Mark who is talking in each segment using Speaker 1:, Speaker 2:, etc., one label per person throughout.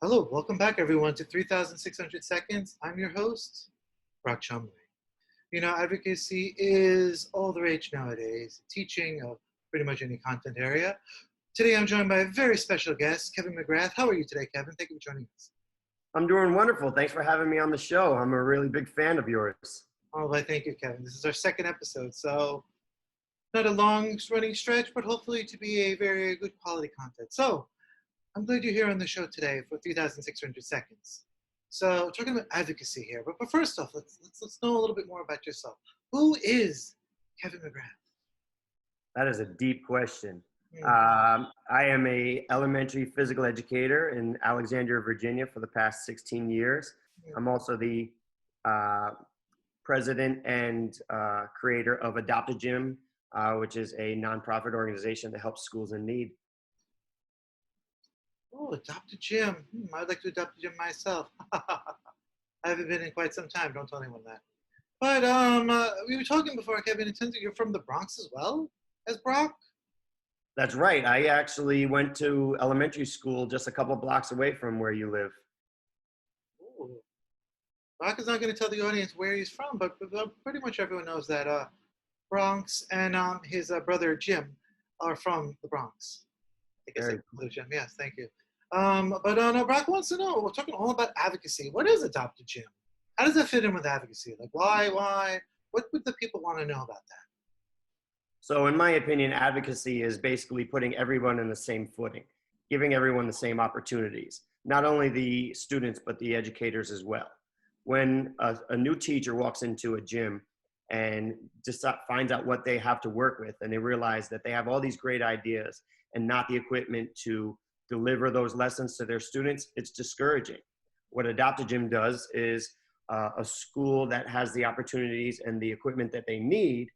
Speaker 1: Hello, welcome back everyone to 3,600 Seconds. I'm your host, Brock Chumley. You know, advocacy is all the rage nowadays, teaching of pretty much any content area. Today I'm joined by a very special guest, Kevin McGrath. How are you today, Kevin? Thank you for joining us.
Speaker 2: I'm doing wonderful. Thanks for having me on the show. I'm a really big fan of yours.
Speaker 1: Oh, well, thank you, Kevin. This is our second episode, so not a long running stretch, but hopefully to be a very good quality content. So I'm glad you're here on the show today for 3,600 Seconds. So talking about advocacy here, but first off, let's know a little bit more about yourself. Who is Kevin McGrath?
Speaker 2: That is a deep question.
Speaker 1: Mm.
Speaker 2: I am a elementary physical educator in Alexandria, Virginia for the past 16 years. I'm also the president and creator of Adopt-a-gym, which is a nonprofit organization that helps schools in need.
Speaker 1: Oh, AdoptAGym. I'd like to adopt a gym myself. I haven't been in quite some time. Don't tell anyone that. But we were talking before, Kevin. It turns out you're from the Bronx as well as Brock.
Speaker 2: That's right. I actually went to elementary school just a couple blocks away from where you live.
Speaker 1: Ooh. Brock is not going to tell the audience where he's from, but pretty much everyone knows that Bronx and his brother Jim are from the Bronx. I guess I include Jim. Yes, thank you. No, Brock wants to know. We're talking all about advocacy. What is Adopt-a-gym? How does that fit in with advocacy? Like, why? What would the people want to know about that?
Speaker 2: So in my opinion, advocacy is basically putting everyone in the same footing, giving everyone the same opportunities, not only the students, but the educators as well. When a new teacher walks into a gym and just finds out what they have to work with, and they realize that they have all these great ideas and not the equipment to deliver those lessons to their students, it's discouraging. What Adopt-a-gym does is a school that has the opportunities and the equipment that they need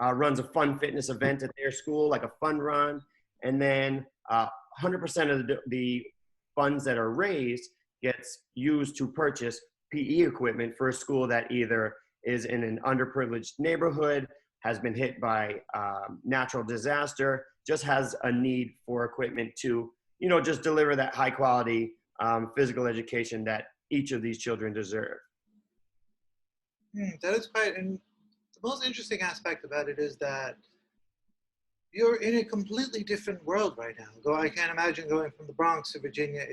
Speaker 2: runs a fun fitness event at their school, like a fun run, and then 100% of the funds that are raised gets used to purchase PE equipment for a school that either is in an underprivileged neighborhood, has been hit by natural disaster, just has a need for equipment to, just deliver that high quality physical education that each of these children deserve.
Speaker 1: That is quite, and the most interesting aspect about it is that you're in a completely different world right now. I can't imagine going from the Bronx to Virginia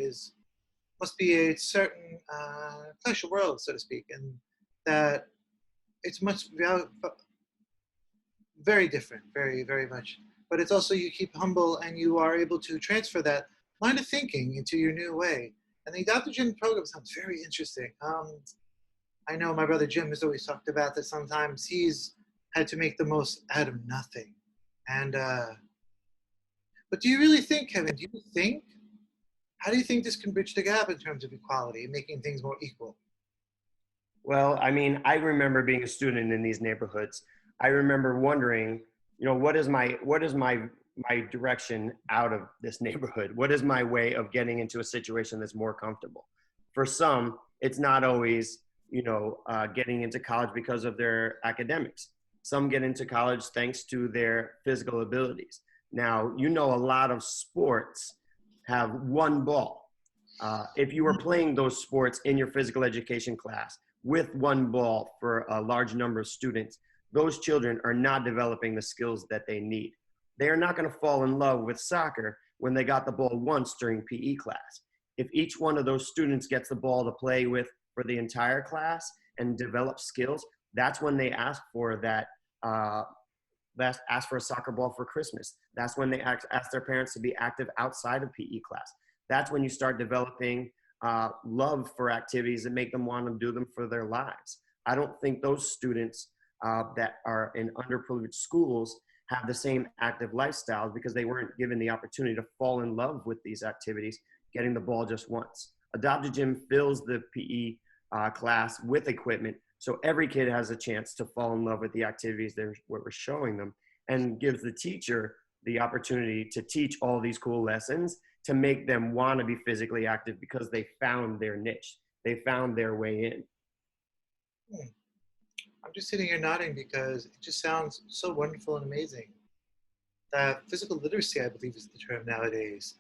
Speaker 1: must be a certain special world, so to speak, and that it's very different, very, very much. But it's also you keep humble and you are able to transfer that line of thinking into your new way. And the Adopt-a-gym program sounds very interesting. I know my brother Jim has always talked about that sometimes he's had to make the most out of nothing. And but do you really think, Kevin, how do you think this can bridge the gap in terms of equality and making things more equal?
Speaker 2: Well, I mean, I remember being a student in these neighborhoods. I remember wondering, what is my direction out of this neighborhood? What is my way of getting into a situation that's more comfortable? For some, it's not always, getting into college because of their academics. Some get into college thanks to their physical abilities. Now, a lot of sports have one ball. If you were playing those sports in your physical education class with one ball for a large number of students, those children are not developing the skills that they need. They are not going to fall in love with soccer when they got the ball once during PE class. If each one of those students gets the ball to play with for the entire class and develop skills, that's when they ask for that, ask for a soccer ball for Christmas. That's when they ask their parents to be active outside of PE class. That's when you start developing love for activities that make them want to do them for their lives. I don't think those students that are in underprivileged schools have the same active lifestyles because they weren't given the opportunity to fall in love with these activities, getting the ball just once. Adopt-a-gym fills the PE class with equipment, so every kid has a chance to fall in love with the activities that we're showing them, and gives the teacher the opportunity to teach all these cool lessons to make them want to be physically active because they found their niche. They found their way in.
Speaker 1: I'm just sitting here nodding because it just sounds so wonderful and amazing. That physical literacy, I believe, is the term nowadays.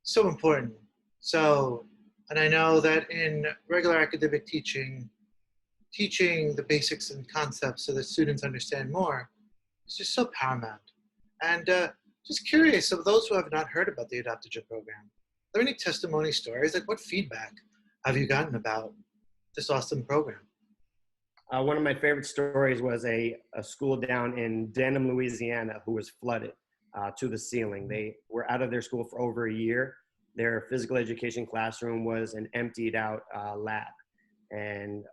Speaker 1: So important. So And I know that in regular academic teaching, teaching the basics and concepts so that students understand more is just so paramount. And just curious, of those who have not heard about the AdoptAGym program, are there any testimony stories? Like, what feedback have you gotten about this awesome program?
Speaker 2: One of my favorite stories was a school down in Denham, Louisiana, who was flooded to the ceiling. They were out of their school for over a year. Their physical education classroom was an emptied out lab. And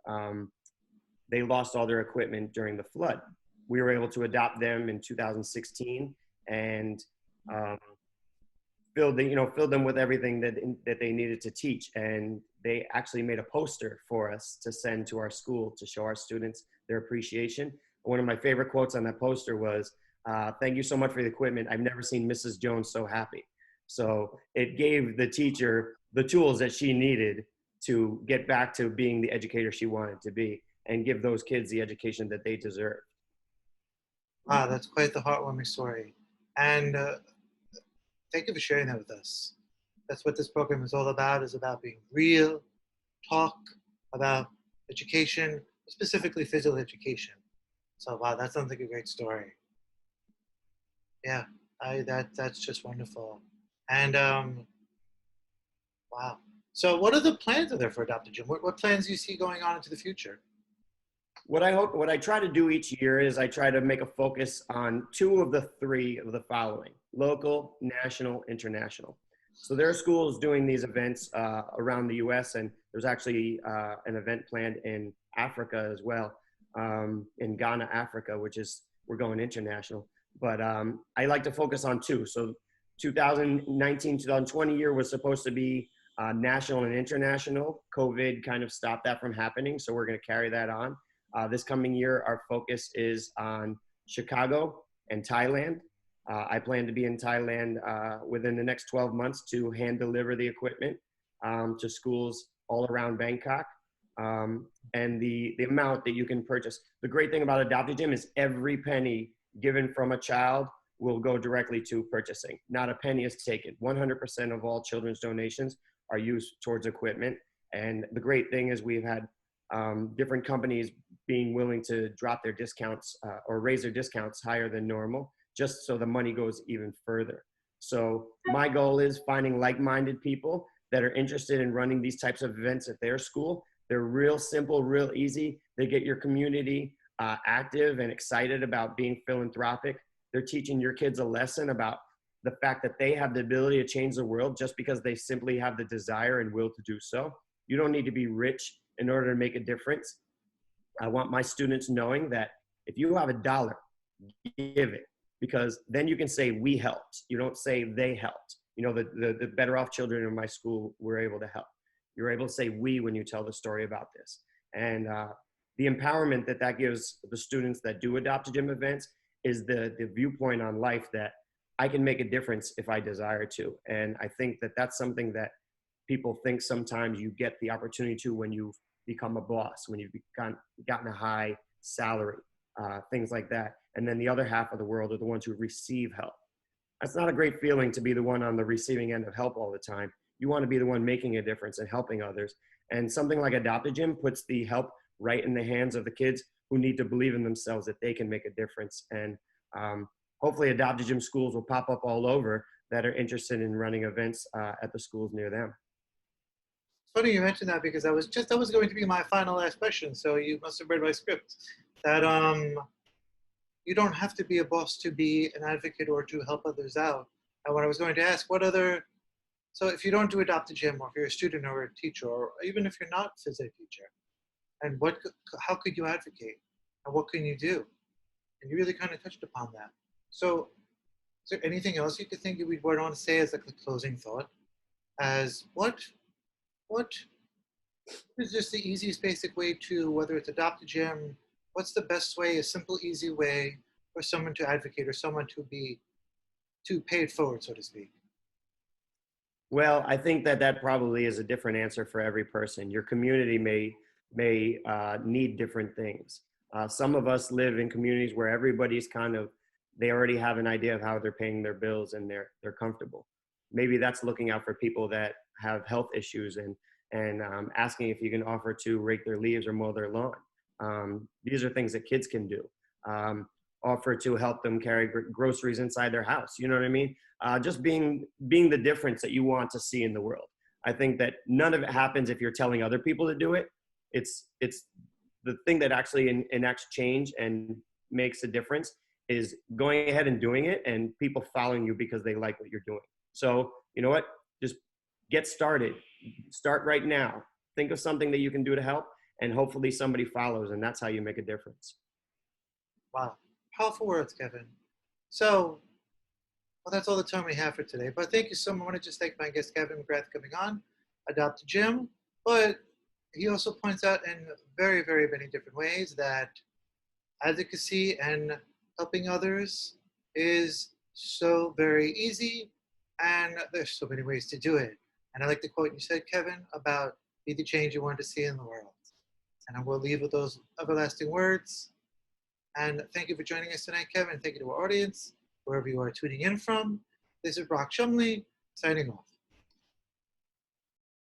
Speaker 2: they lost all their equipment during the flood. We were able to adopt them in 2016 and filled them with everything that they needed to teach. And they actually made a poster for us to send to our school to show our students their appreciation. One of my favorite quotes on that poster was, "Thank you so much for the equipment. I've never seen Mrs. Jones so happy." So it gave the teacher the tools that she needed to get back to being the educator she wanted to be and give those kids the education that they deserve.
Speaker 1: Wow, that's quite the heartwarming story. And thank you for sharing that with us. That's what this program is about being real, talk about education, specifically physical education. So wow, that sounds like a great story. Yeah, that's just wonderful. And wow. So what are the plans are there for AdoptAGym? What plans do you see going on into the future?
Speaker 2: What I try to do each year is I try to make a focus on two of the three of the following: local, national, international. So there are schools doing these events around the US, and there's actually an event planned in Africa as well, in Ghana, Africa, which is, we're going international. But I like to focus on two. So 2019, 2020 year was supposed to be national and international. COVID kind of stopped that from happening, so we're gonna carry that on. This coming year, our focus is on Chicago and Thailand. I plan to be in Thailand within the next 12 months to hand deliver the equipment to schools all around Bangkok. And the amount that you can purchase. The great thing about AdoptAGym is every penny given from a child will go directly to purchasing. Not a penny is taken. 100% of all children's donations are used towards equipment. And the great thing is we've had different companies being willing to drop their discounts or raise their discounts higher than normal, just so the money goes even further. So my goal is finding like-minded people that are interested in running these types of events at their school. They're real simple, real easy. They get your community active and excited about being philanthropic. They're teaching your kids a lesson about the fact that they have the ability to change the world just because they simply have the desire and will to do so. You don't need to be rich in order to make a difference. I want my students knowing that if you have $1, give it, because then you can say we helped. You don't say they helped. You know, the better off children in my school were able to help. You're able to say we when you tell the story about this. And the empowerment that that gives the students that do AdoptAGym events is the viewpoint on life that I can make a difference if I desire to. And I think that that's something that people think sometimes you get the opportunity to when you've become a boss, when you've gotten a high salary, things like that. And then the other half of the world are the ones who receive help. That's not a great feeling to be the one on the receiving end of help all the time. You want to be the one making a difference and helping others. And something like AdoptAGym puts the help right in the hands of the kids who need to believe in themselves that they can make a difference. And hopefully AdoptAGym schools will pop up all over that are interested in running events at the schools near them.
Speaker 1: It's funny you mentioned that because that was going to be my final last question. So you must have read my script. That you don't have to be a boss to be an advocate or to help others out. And what I was going to ask, so if you don't do AdoptAGym, or if you're a student or a teacher, or even if you're not a physics teacher, and how could you advocate? And what can you do? And you really kind of touched upon that. So is there anything else you could think you would want to say as like the closing thought? As what is just the easiest basic way to, whether it's AdoptAGym, what's the best way, a simple, easy way for someone to advocate or someone to pay it forward, so to speak?
Speaker 2: Well, I think that probably is a different answer for every person. Your community may need different things. Some of us live in communities where everybody's they already have an idea of how they're paying their bills and they're comfortable. Maybe that's looking out for people that have health issues and and asking if you can offer to rake their leaves or mow their lawn. These are things that kids can do. Offer to help them carry groceries inside their house. You know what I mean? Just being the difference that you want to see in the world. I think that none of it happens if you're telling other people to do it. It's the thing that actually enacts change and makes a difference is going ahead and doing it, and people following you because they like what you're doing. So you know what? Just get started. Start right now. Think of something that you can do to help, and hopefully somebody follows, and that's how you make a difference.
Speaker 1: Wow. Powerful words, Kevin. So, well, that's all the time we have for today. But thank you so much. I want to just thank my guest, Kevin McGrath, coming on, Adopt-a-Gym. But he also points out in very, very many different ways that advocacy and helping others is so very easy, and there's so many ways to do it. And I like the quote you said, Kevin, about be the change you want to see in the world. And I will leave with those everlasting words. And thank you for joining us tonight, Kevin. Thank you to our audience, wherever you are tuning in from. This is Brock Shumley, signing off.